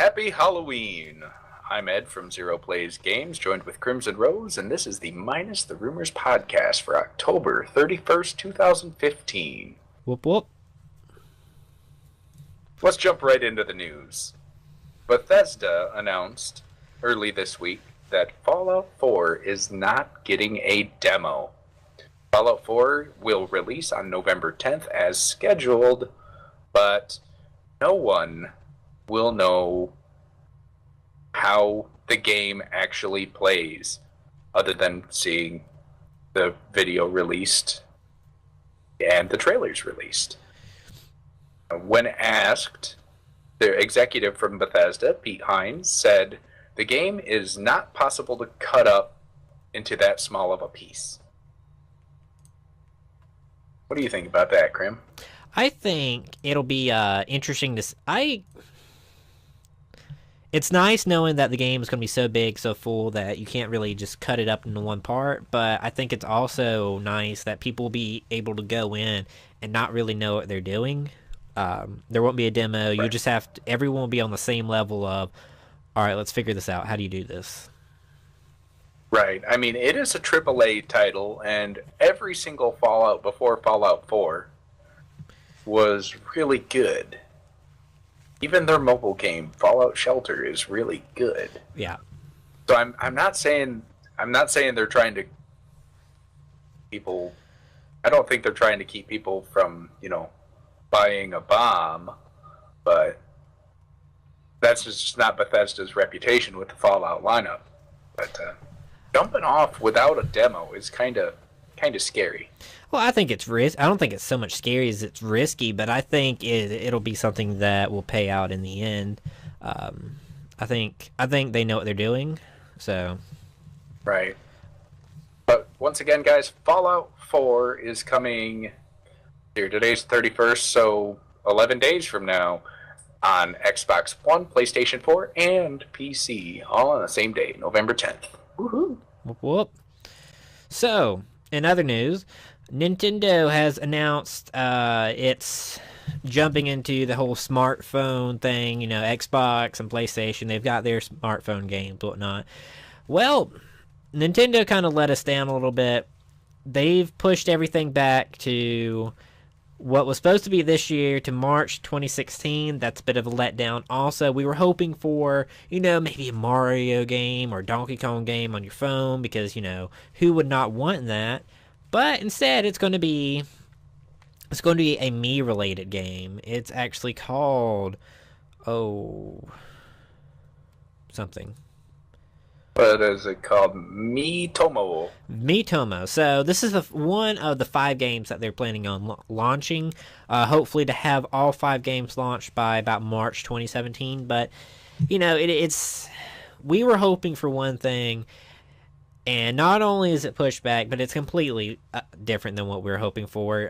Happy Halloween! I'm Ed from Zero Plays Games, joined with Crimson Rose, and this is the Minus the Rumors podcast for October 31st, 2015. Whoop whoop. Let's jump right into the news. Bethesda announced early this week that Fallout 4 is not getting a demo. Fallout 4 will release on November 10th as scheduled, but no one will know how the game actually plays other than seeing the video released and the trailers released. When asked, the executive from Bethesda, Pete Hines, said the game is not possible to cut up into that small of a piece. What do you think about that, Krim? I think it'll be interesting to... It's nice knowing that the game is going to be so big, so full, that you can't really just cut it up into one part, but I think it's also nice that people will be able to go in and not really know what they're doing. There won't be a demo. Right. You just have to... Everyone will be on the same level of, all right, let's figure this out. How do you do this? Right. I mean, it is a AAA title, and every single Fallout before Fallout 4 was really good. Even their mobile game, Fallout Shelter, is really good. Yeah. So I'm not saying they're trying to people. I don't think they're trying to keep people from buying a bomb, but that's just not Bethesda's reputation with the Fallout lineup. But jumping off without a demo is kind of scary. Well, I think it's I don't think it's so much scary as it's risky, but I think it'll be something that will pay out in the end. I think they know what they're doing, so. Right. But once again, guys, Fallout 4 is coming here. Today's 31st, so 11 days from now on Xbox One, PlayStation 4, and PC, all on the same day, November 10th. Woohoo! Whoop whoop. So, in other news, Nintendo has announced it's jumping into the whole smartphone thing, Xbox and PlayStation. They've got their smartphone games, whatnot. Well, Nintendo kind of let us down a little bit. They've pushed everything back to what was supposed to be this year to March 2016. That's a bit of a letdown. Also, we were hoping for, maybe a Mario game or Donkey Kong game on your phone because, who would not want that? But instead, it's going to be a me-related game. It's actually called, something. What is it called? Miitomo. Miitomo. So this is one of the 5 games that they're planning on launching. Hopefully to have all 5 games launched by about March 2017. But, it's... We were hoping for one thing, and not only is it pushed back, but it's completely different than what we were hoping for.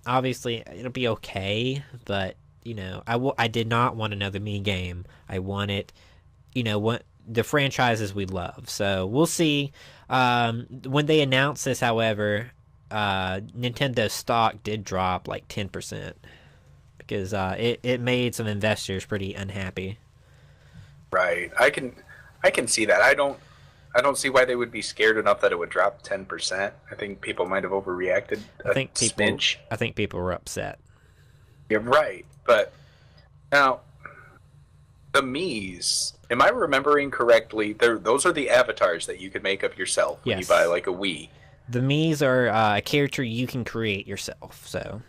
Obviously, it'll be okay, but, I did not want another me game. I wanted, the franchises we love. So we'll see. When they announced this, however, Nintendo stock did drop like 10% because it made some investors pretty unhappy. Right. I can see that. I don't see why they would be scared enough that it would drop 10%. I think people might have overreacted smidge. I think people were upset. You're right, but now the Miis, am I remembering correctly? Those are the avatars that you can make of yourself when you buy like a Wii. The Miis are a character you can create yourself. So,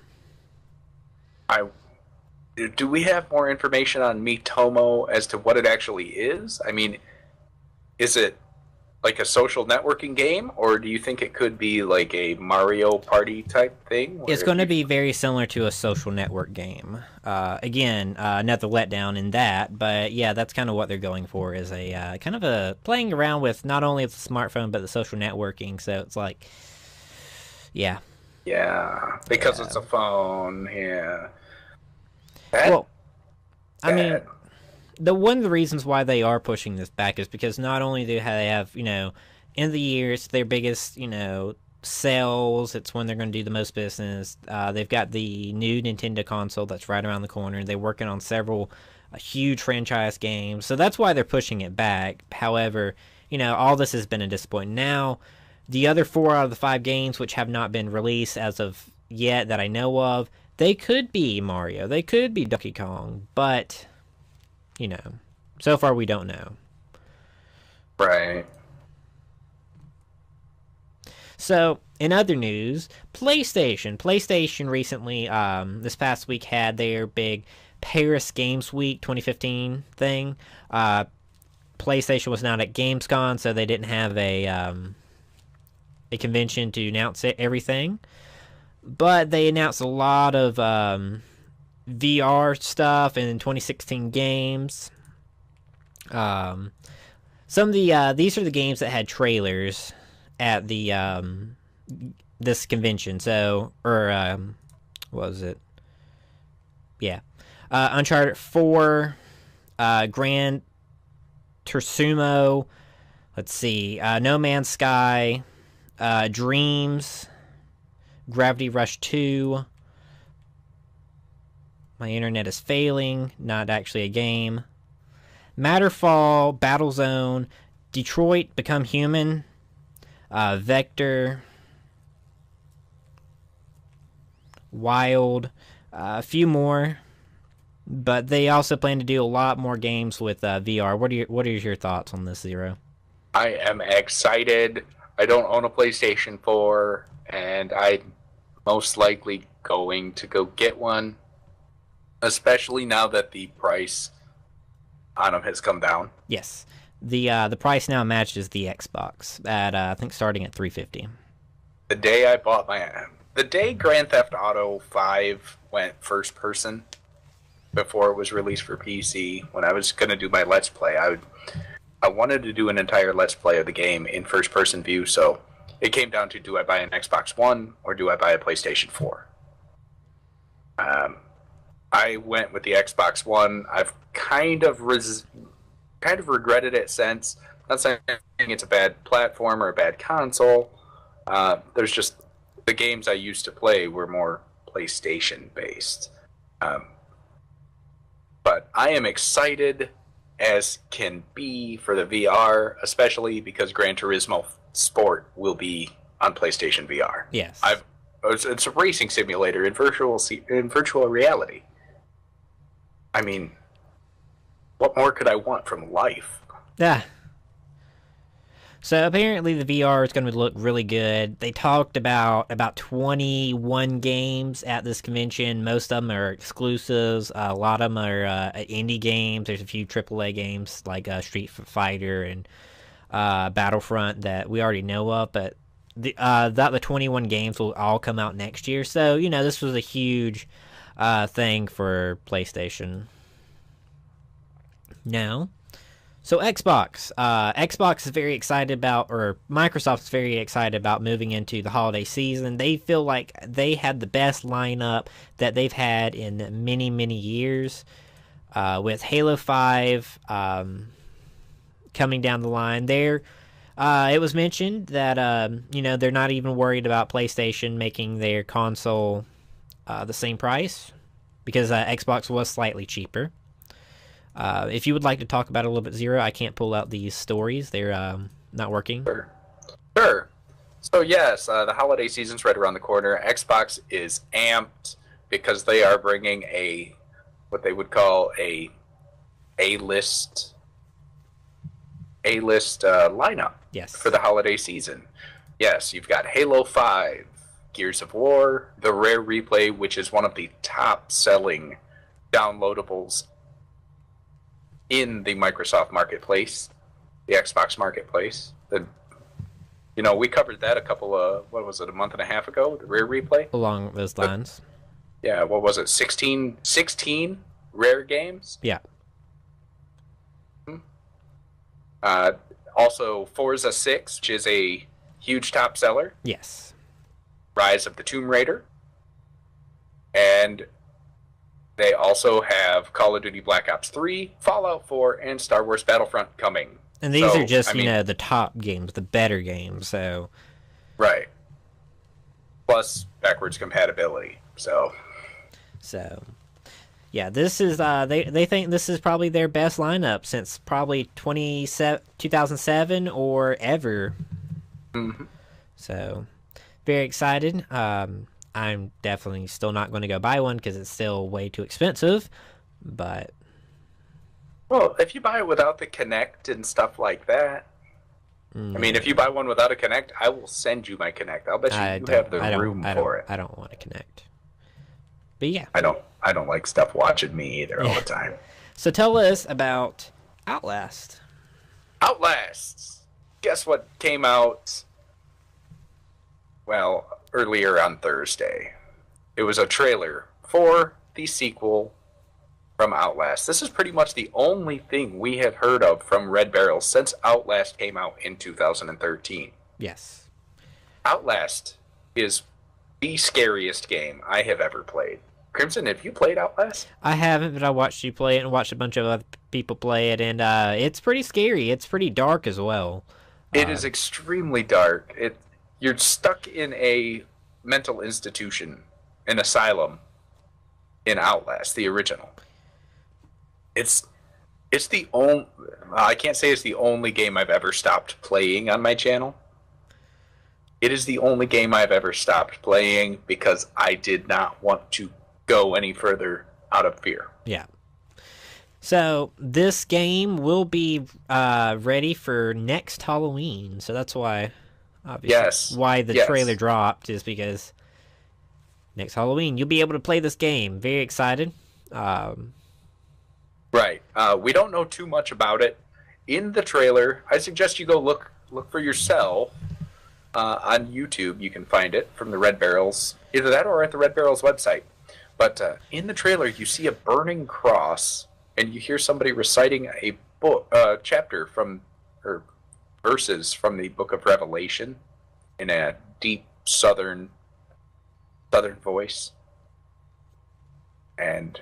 do we have more information on Miitomo as to what it actually is? I mean, is it like a social networking game, or do you think it could be like a Mario Party type thing? It's going to be very similar to a social network game. Again, another letdown in that, but yeah, that's kind of what they're going for, is a kind of a playing around with not only the smartphone, but the social networking. So it's like, yeah. Yeah, because it's a phone, yeah. I mean, one of the reasons why they are pushing this back is because not only do they have, in the years, their biggest, sells. It's when they're going to do the most business. They've got the new Nintendo console that's right around the corner. They're working on several huge franchise games, so that's why they're pushing it back. However, all this has been a disappointment. Now, the other 4 out of the 5 games which have not been released as of yet that I know of, they could be Mario, they could be Donkey Kong, but so far we don't know. Right. So, in other news, PlayStation recently, this past week, had their big Paris Games Week 2015 thing. PlayStation was not at Gamescom, so they didn't have a convention to announce everything. But they announced a lot of VR stuff and 2016 games. Some of the these are the games that had trailers at the this convention. So, what was it? Yeah, Uncharted 4, Gran Turismo. Let's see, No Man's Sky, Dreams, Gravity Rush 2. My internet is failing. Not actually a game. Matterfall, Battlezone, Detroit Become Human, Vector, Wild, a few more, but they also plan to do a lot more games with VR. What are your thoughts on this, Zero? I am excited. I don't own a PlayStation 4, and I'm most likely going to go get one, especially now that the price on them has come down. Yes. The price now matches the Xbox at I think starting at $350. The day Grand Theft Auto 5 went first person before it was released for PC, when I was going to do my Let's Play, I wanted to do an entire Let's Play of the game in first person view, so it came down to, do I buy an Xbox One or do I buy a PlayStation 4? I went with the Xbox One. I've kind of regretted it since. Not saying it's a bad platform or a bad console. There's just the games I used to play were more PlayStation based. But I am excited as can be for the VR, especially because Gran Turismo Sport will be on PlayStation VR. Yes. It's a racing simulator in virtual reality. I mean, what more could I want from life? Yeah. So apparently the VR is going to look really good. They talked about 21 games at this convention. Most of them are exclusives. A lot of them are indie games. There's a few AAA games like Street Fighter and Battlefront that we already know of. But the 21 games will all come out next year. So, this was a huge thing for PlayStation. Now, so Xbox is very excited about, or Microsoft is very excited about moving into the holiday season. They feel like they had the best lineup that they've had in many, many years, with Halo 5 coming down the line. It was mentioned that they're not even worried about PlayStation making their console the same price, because Xbox was slightly cheaper. If you would like to talk about it a little bit, Zero, I can't pull out these stories. They're not working. Sure. So yes, the holiday season's right around the corner. Xbox is amped because they are bringing what they would call a A-list lineup. Yes. For the holiday season. Yes, you've got Halo 5, Gears of War, the Rare Replay, which is one of the top-selling downloadables in the Microsoft Marketplace, the Xbox Marketplace. We covered that a month and a half ago, the Rare Replay? Along those lines. Yeah, what was it, 16 Rare games? Yeah. Also, Forza 6, which is a huge top seller. Yes. Rise of the Tomb Raider. And they also have Call of Duty Black Ops 3, Fallout 4, and Star Wars Battlefront coming. And these are just, the top games, the better games, so... Right. plus backwards compatibility. So yeah, this is they think this is probably their best lineup since probably 2007 or ever. mm-hmm. So very excited. I'm definitely still not going to go buy one because it's still way too expensive. But Well, if you buy it without the Kinect and stuff like that, I mean, if you buy one without a Kinect, I will send you my Kinect. I'll bet you have the room for it. I don't want to connect. But yeah, I don't like stuff watching me either all the time. So tell us about Outlast. Outlast. Guess what came out? Well, earlier on Thursday. It was a trailer for the sequel from Outlast. This is pretty much the only thing we have heard of from Red Barrel since Outlast came out in 2013. Yes. Outlast is the scariest game I have ever played. Crimson, have you played Outlast? I haven't, but I watched you play it and watched a bunch of other people play it, and it's pretty scary. It's pretty dark as well. It is extremely dark. You're stuck in a mental institution, an asylum, in Outlast, the original. It's the only... I can't say it's the only game I've ever stopped playing on my channel. It is the only game I've ever stopped playing because I did not want to go any further out of fear. Yeah. So this game will be ready for next Halloween. So that's why, obviously, why the trailer dropped is because next Halloween you'll be able to play this game. Very excited. Right. We don't know too much about it. In the trailer, I suggest you go look for yourself on YouTube. You can find it from the Red Barrels, either that or at the Red Barrels website. But in the trailer, you see a burning cross, and you hear somebody reciting a book, chapter from, or verses from the Book of Revelation, in a deep southern voice. And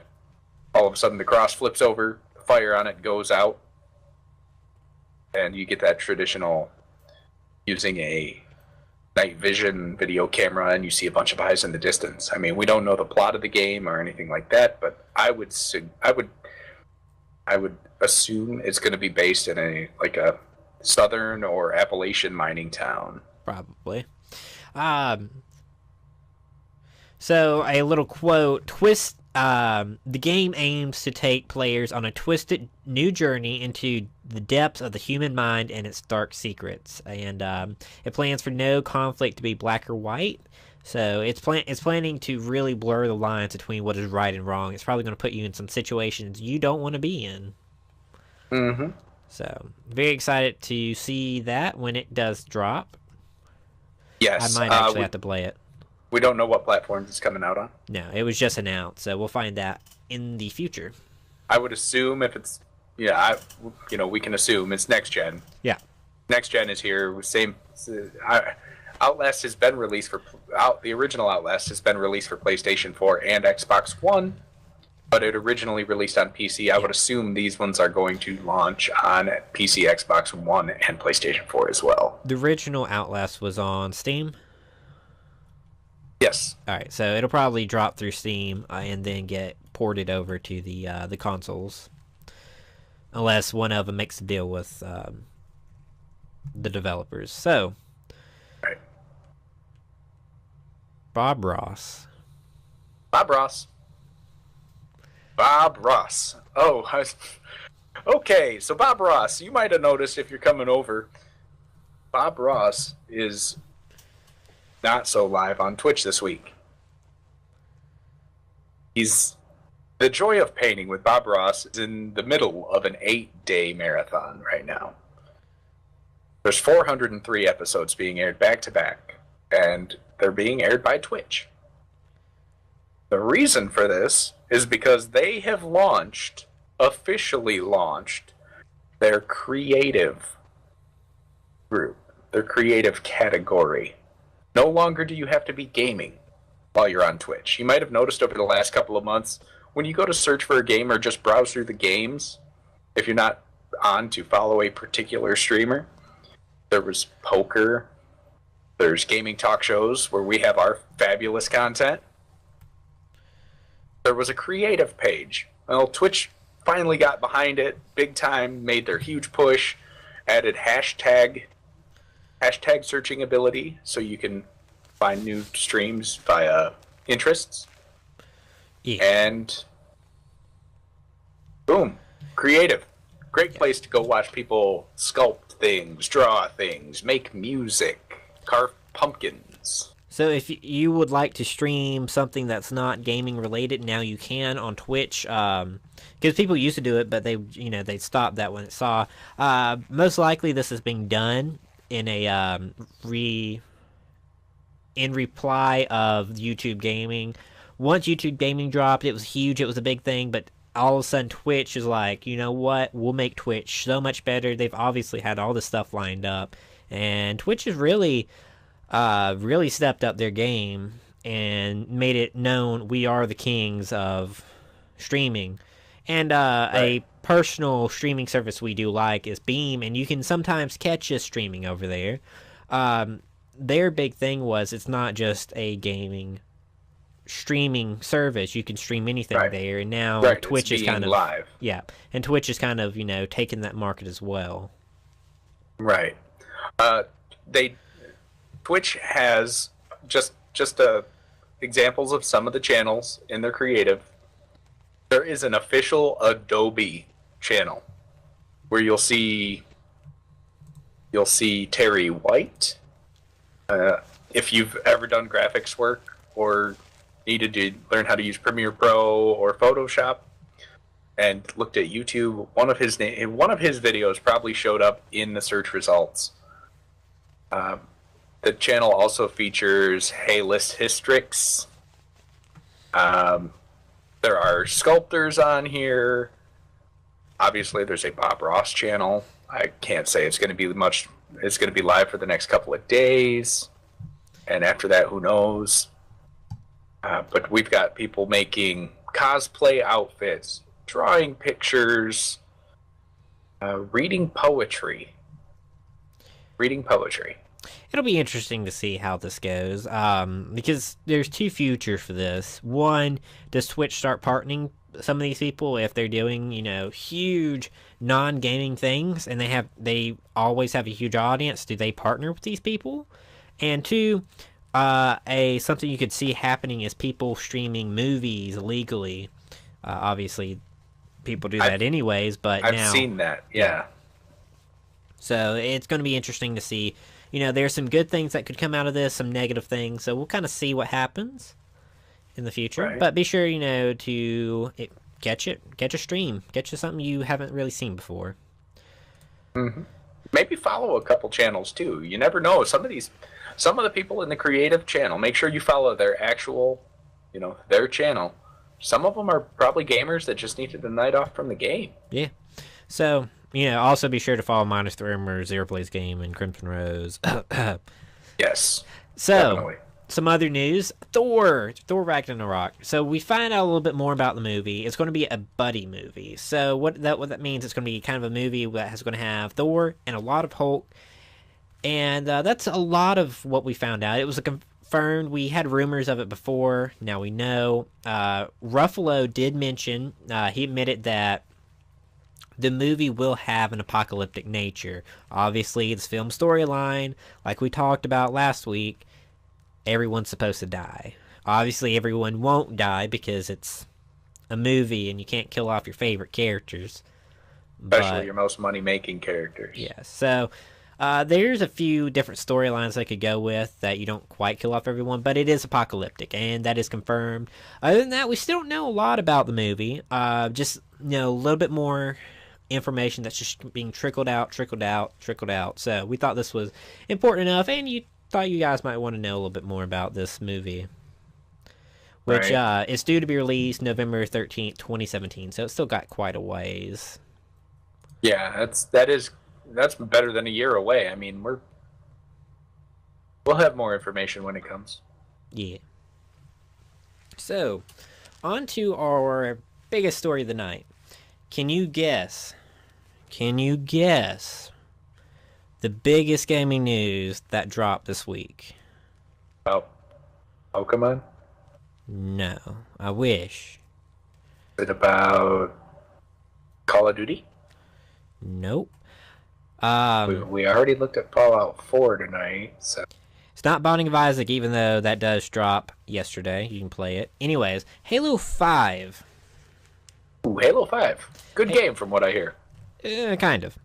all of a sudden, the cross flips over, the fire on it goes out, and you get that traditional using a night vision video camera, and you see a bunch of eyes in the distance. I mean, we don't know the plot of the game or anything like that, but I would assume it's going to be based in a southern or Appalachian mining town. Probably. So a little quote: the game aims to take players on a twisted new journey into the depths of the human mind and its dark secrets. And it plans for no conflict to be black or white. So it's planning to really blur the lines between what is right and wrong. It's probably going to put you in some situations you don't want to be in. Mm-hmm. So very excited to see that when it does drop. Yes. I might actually have to play it. We don't know what platforms it's coming out on. No, it was just announced, so we'll find that in the future. I would assume if it's, we can assume it's next gen. Yeah. Next gen is here. Outlast has been released the original Outlast has been released for PlayStation 4 and Xbox One, but it originally released on PC. I would assume these ones are going to launch on PC, Xbox One, and PlayStation 4 as well. The original Outlast was on Steam? Yes. All right, so it'll probably drop through Steam and then get ported over to the consoles, unless one of them makes a deal with the developers. So, right. Bob Ross. Oh, okay. So Bob Ross, you might have noticed if you're coming over, Bob Ross is not so live on Twitch this week. The joy of painting with Bob Ross is in the middle of an 8-day marathon right now. There's 403 episodes being aired back to back, and they're being aired by Twitch. The reason for this is because they have officially launched their creative group, their creative category. No longer do you have to be gaming while you're on Twitch. You might have noticed over the last couple of months, when you go to search for a game or just browse through the games, if you're not on to follow a particular streamer, there was poker, There's gaming talk shows where we have our fabulous content. There was a creative page. Well, Twitch finally got behind it big time, made their huge push, added hashtag searching ability so you can find new streams via interests. Yeah. And boom, creative. Great place to go watch people sculpt things, draw things, make music, carve pumpkins. So if you would like to stream something that's not gaming related, now you can on Twitch. Because people used to do it, but they stopped that when it saw. Most likely, this is being done in a in reply of YouTube Gaming. Once YouTube Gaming dropped, it was huge. It was a big thing, but all of a sudden Twitch is like, you know what? We'll make Twitch so much better. They've obviously had all this stuff lined up, and Twitch has really stepped up their game and made it known we are the kings of streaming. And right. A personal streaming service we do like is Beam, and you can sometimes catch us streaming over there. Their big thing was it's not just a gaming streaming service. You can stream anything right. there, and now right. Twitch is kind of live. Yeah, and Twitch is kind of taking that market as well. Right. Twitch has just examples of some of the channels in their creative. There is an official Adobe channel where you'll see Terry White. If you've ever done graphics work or needed to learn how to use Premiere Pro or Photoshop and looked at YouTube, one of his videos probably showed up in the search results. The channel also features Hey-List Hystrix. There are sculptors on here. Obviously, there's a Bob Ross channel. I can't say it's going to be much. It's going to be live for the next couple of days, and after that, who knows? But we've got people making cosplay outfits, drawing pictures, reading poetry. It'll be interesting to see how this goes, because there's two futures for this. One, does Twitch start partnering some of these people if they're doing, huge non-gaming things, and they always have a huge audience? Do they partner with these people? And two, something you could see happening is people streaming movies legally. Obviously, people do that anyways, but I've seen that, yeah. So it's going to be interesting to see. There's some good things that could come out of this, some negative things. So we'll kind of see what happens in the future. Right. But be sure, to catch a stream. Catch something you haven't really seen before. Mm-hmm. Maybe follow a couple channels, too. You never know. Some of the people in the creative channel, make sure you follow their actual, their channel. Some of them are probably gamers that just needed a night off from the game. Yeah. So... also be sure to follow MinusTheRumors, Zero Plays Game, and Crimson Rose. Yes. So, definitely. Some other news. Thor Ragnarok. So we find out a little bit more about the movie. It's going to be a buddy movie. So what that means, it's going to be kind of a movie that is going to have Thor and a lot of Hulk. And that's a lot of what we found out. It was confirmed. We had rumors of it before. Now we know. Ruffalo did mention, he admitted that the movie will have an apocalyptic nature. Obviously, it's film storyline. Like we talked about last week, everyone's supposed to die. Obviously, everyone won't die because it's a movie and you can't kill off your favorite characters. Especially your most money-making characters. Yeah, so there's a few different storylines they could go with that you don't quite kill off everyone, but it is apocalyptic, and that is confirmed. Other than that, we still don't know a lot about the movie. Just, a little bit more information that's just being trickled out. So we thought this was important enough, and you thought you guys might want to know a little bit more about this movie, which is due to be released November 13th, 2017. So it's still got quite a ways. Yeah, that's better than a year away. I mean, we'll have more information when it comes. Yeah. So, on to our biggest story of the night. Can you guess the the biggest gaming news that dropped this week. About Pokemon? No, I wish. Is it about Call of Duty? Nope. We already looked at Fallout 4 tonight, so... It's not Binding of Isaac, even though that does drop yesterday. You can play it. Anyways, Halo 5. Ooh, Halo 5. Good game from what I hear. Kind of.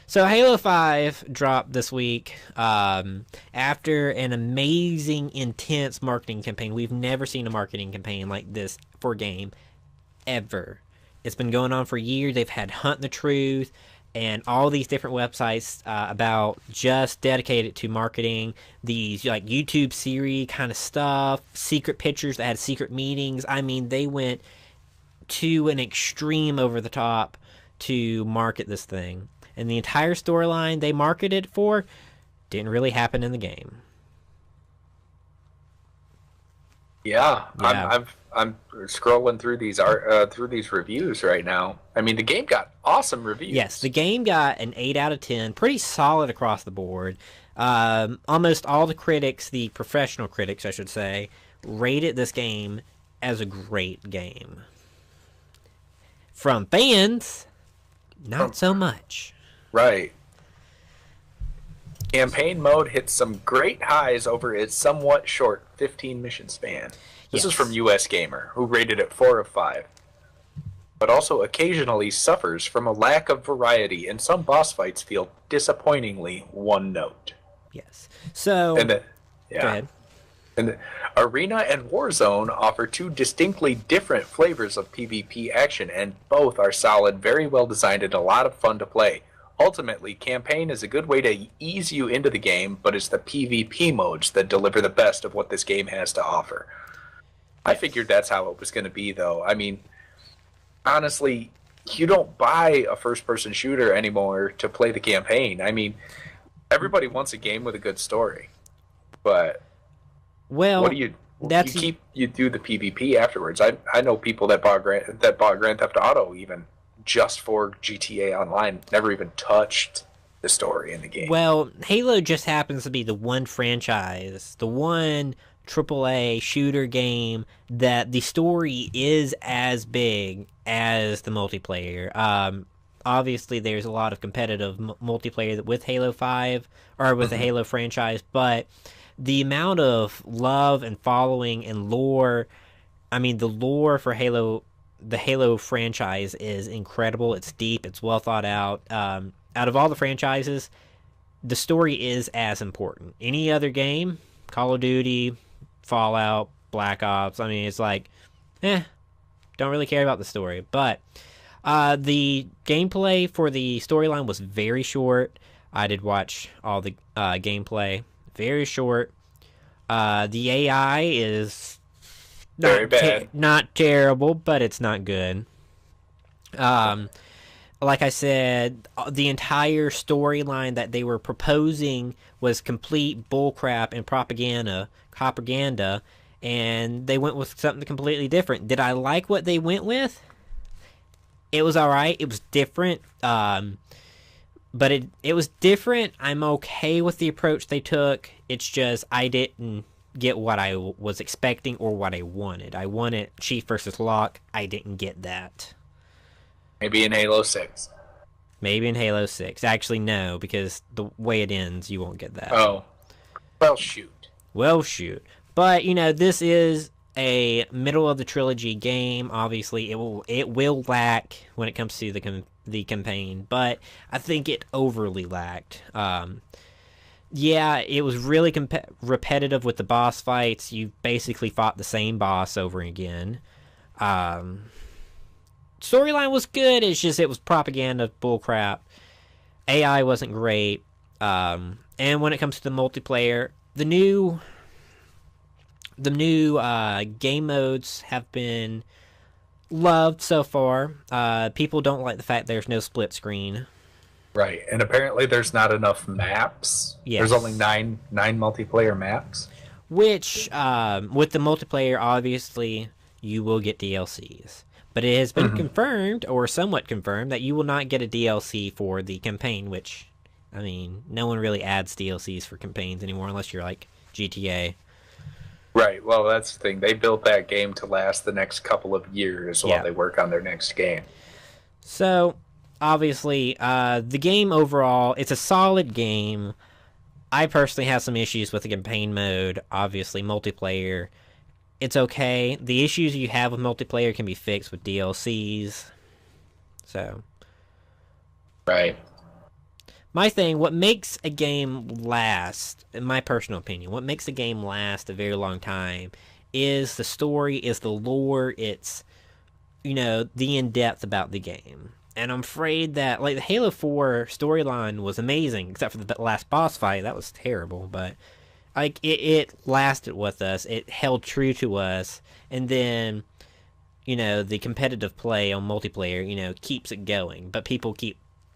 So Halo 5 dropped this week after an amazing, intense marketing campaign. We've never seen a marketing campaign like this for a game, ever. It's been going on for years. They've had Hunt the Truth and all these different websites about just dedicated to marketing these like YouTube series kind of stuff, secret pictures that had secret meetings. I mean, they went to an extreme over the top to market this thing. And the entire storyline they marketed for didn't really happen in the game. Yeah. I'm scrolling through these reviews right now. I mean, the game got awesome reviews. Yes, the game got an 8 out of 10, pretty solid across the board. Almost all the critics, the professional critics, I should say, rated this game as a great game. From fans, not so much. Right. Campaign mode hits some great highs over its somewhat short 15 mission span. This is from US Gamer, who rated it 4 of 5. But also occasionally suffers from a lack of variety, and some boss fights feel disappointingly one note. Yes. So, go ahead. And Arena and Warzone offer two distinctly different flavors of PvP action, and both are solid, very well designed, and a lot of fun to play. Ultimately, campaign is a good way to ease you into the game, but it's the PvP modes that deliver the best of what this game has to offer. I figured that's how it was going to be, though. I mean, honestly, you don't buy a first-person shooter anymore to play the campaign. I mean, everybody wants a game with a good story, but what do you do the PvP afterwards? I know people that bought Grand Theft Auto even just for GTA Online, never even touched the story in the game. Well, Halo just happens to be the one franchise, the one AAA shooter game that the story is as big as the multiplayer. Obviously, there's a lot of competitive multiplayer with Halo 5, or with the Halo franchise, but the amount of love and following and lore, I mean, the lore for the Halo franchise is incredible. It's deep. It's well thought out. Out of all the franchises, the story is as important. Any other game, Call of Duty, Fallout, Black Ops, I mean, it's like, don't really care about the story. But the gameplay for the storyline was very short. I did watch all the gameplay. Very short. The AI is very bad. Not terrible, but it's not good. Like I said, the entire storyline that they were proposing was complete bullcrap and propaganda, and they went with something completely different. Did I like what they went with? It was alright. It was different. But it was different. I'm okay with the approach they took. It's just I didn't get what I was expecting or what I wanted. I wanted Chief versus Locke. I didn't get that. Maybe in Halo 6. Maybe in Halo 6. Actually, no, because the way it ends, you won't get that. Oh. Well, shoot. But, this is a middle-of-the-trilogy game. Obviously, it will lack when it comes to the campaign, but I think it overly lacked. It was really repetitive with the boss fights. You basically fought the same boss over again. Storyline was good, it's just it was propaganda bullcrap. AI wasn't great. And when it comes to the multiplayer, the new game modes have been loved so far. People don't like the fact there's no split screen. Right, and apparently there's not enough maps. Yes. There's only nine multiplayer maps. Which, with the multiplayer, obviously, you will get DLCs. But it has been confirmed, or somewhat confirmed, that you will not get a DLC for the campaign, which I mean, no one really adds DLCs for campaigns anymore unless you're like GTA. Right. Well, that's the thing. They built that game to last the next couple of years while Yeah. they work on their next game. So, obviously, the game overall, it's a solid game. I personally have some issues with the campaign mode. Obviously, multiplayer, it's okay. The issues you have with multiplayer can be fixed with DLCs. So, Right. my thing, what makes a game last, in my personal opinion, what makes a game last a very long time is the story, is the lore, it's, the in-depth about the game. And I'm afraid that, like, the Halo 4 storyline was amazing, except for the last boss fight. That was terrible, but, like, it lasted with us. It held true to us. And then, the competitive play on multiplayer, keeps it going. But people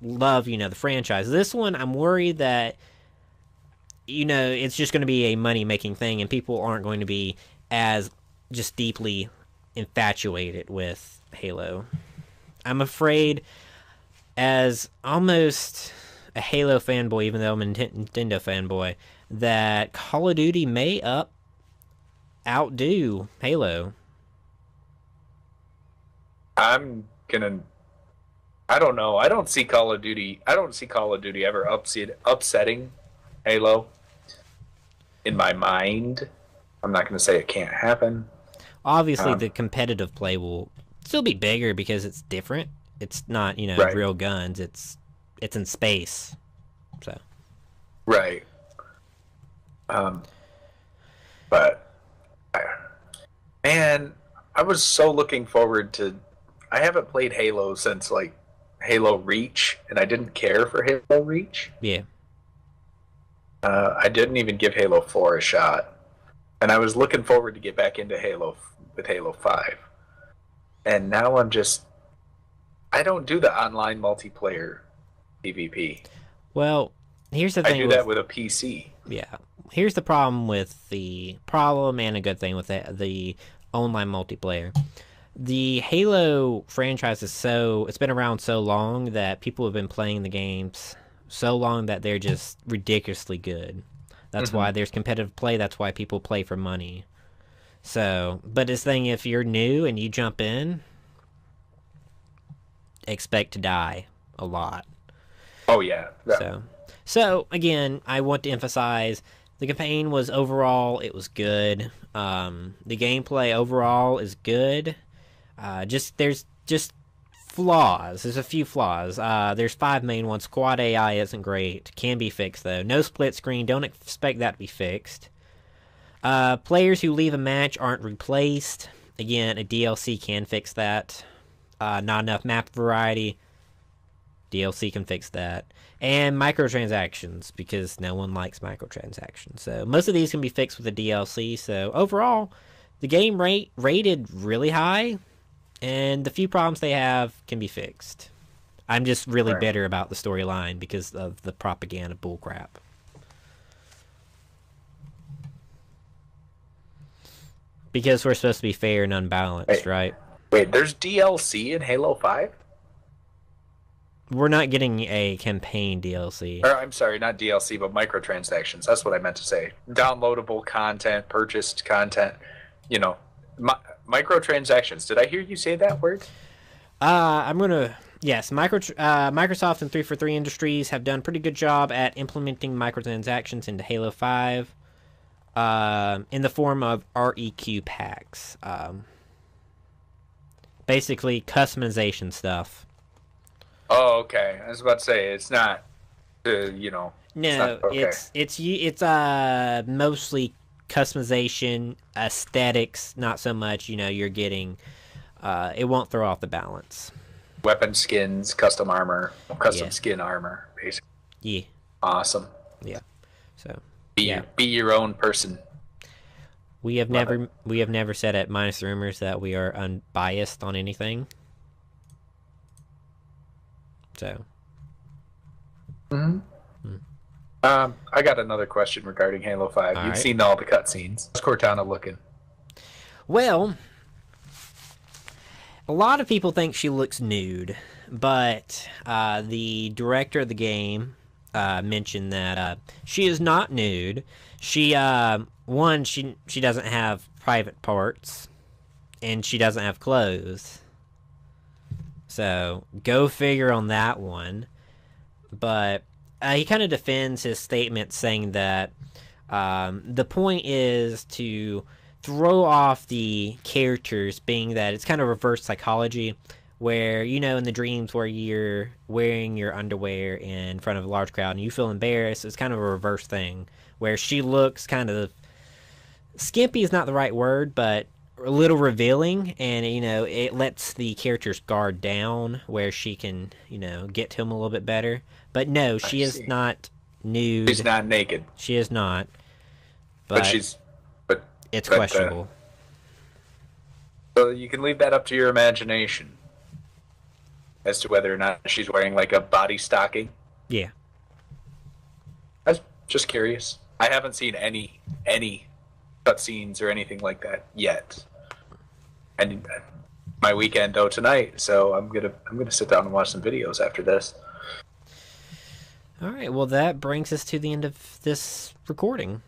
love, the franchise. This one, I'm worried that, it's just going to be a money-making thing, and people aren't going to be as just deeply infatuated with Halo. I'm afraid, as almost a Halo fanboy, even though I'm a Nintendo fanboy, that Call of Duty may outdo Halo. I'm gonna. I don't know. I don't see Call of Duty. I don't see Call of Duty ever upsetting Halo. In my mind, I'm not gonna say it can't happen. Obviously, the competitive play will still be bigger because it's different. It's not, Right. real guns. It's in space. So. Right. But man, I was so looking forward to. I haven't played Halo since like Halo Reach, and I didn't care for Halo Reach. Yeah. I didn't even give Halo 4 a shot, and I was looking forward to get back into Halo with Halo 5. And now I don't do the online multiplayer PvP. Well, here's the thing. I do that with a PC. Yeah. Here's the problem and a good thing with the online multiplayer. The Halo franchise it's been around so long that people have been playing the games so long that they're just ridiculously good. That's why there's competitive play. That's why people play for money. So, but this thing, if you're new and you jump in, expect to die a lot. Oh yeah. So again, I want to emphasize the campaign was overall, it was good. The gameplay overall is good. There's just flaws. There's a few flaws. There's 5 main ones. Squad AI isn't great. Can be fixed though. No split screen. Don't expect that to be fixed. Players who leave a match aren't replaced. Again, a DLC can fix that. Not enough map variety. DLC can fix that. And microtransactions, because no one likes microtransactions. So most of these can be fixed with a DLC. So overall, the game rated really high, and the few problems they have can be fixed. I'm just really bitter about the storyline because of the propaganda bullcrap. Because we're supposed to be fair and unbalanced, right? Wait, there's DLC in Halo 5? We're not getting a campaign DLC. Or, I'm sorry, not DLC, but microtransactions. That's what I meant to say. Downloadable content, purchased content. Microtransactions. Did I hear you say that word? Yes, Microsoft and 343 Industries have done a pretty good job at implementing microtransactions into Halo 5 in the form of REQ packs. Basically, customization stuff. Oh, okay. I was about to say it's not, No, okay. it's mostly customization, aesthetics, not so much. You're getting, it won't throw off the balance. Weapon skins, custom armor, custom skin armor, basically. Yeah. Awesome. Yeah. So. Be your own person. We have never said at MinusTheRumors that we are unbiased on anything. So. I got another question regarding Halo 5. You've seen all the cutscenes. How's Cortana looking? Well, a lot of people think she looks nude, but the director of the game, mentioned that she is not nude. She one she doesn't have private parts, and she doesn't have clothes. So go figure on that one. But he kind of defends his statement, saying that the point is to throw off the characters, being that it's kind of reverse psychology, where in the dreams where you're wearing your underwear in front of a large crowd and you feel embarrassed. It's kind of a reverse thing where she looks kind of skimpy is not the right word, but a little revealing, and it lets the character's guard down where she can get to him a little bit better. But no, she is not nude. She's not naked. She is not. But it's questionable. So you can leave that up to your imagination as to whether or not she's wearing like a body stocking. Yeah. I was just curious. I haven't seen any cutscenes or anything like that yet. And my weekend tonight, so I'm gonna sit down and watch some videos after this. All right. Well, that brings us to the end of this recording.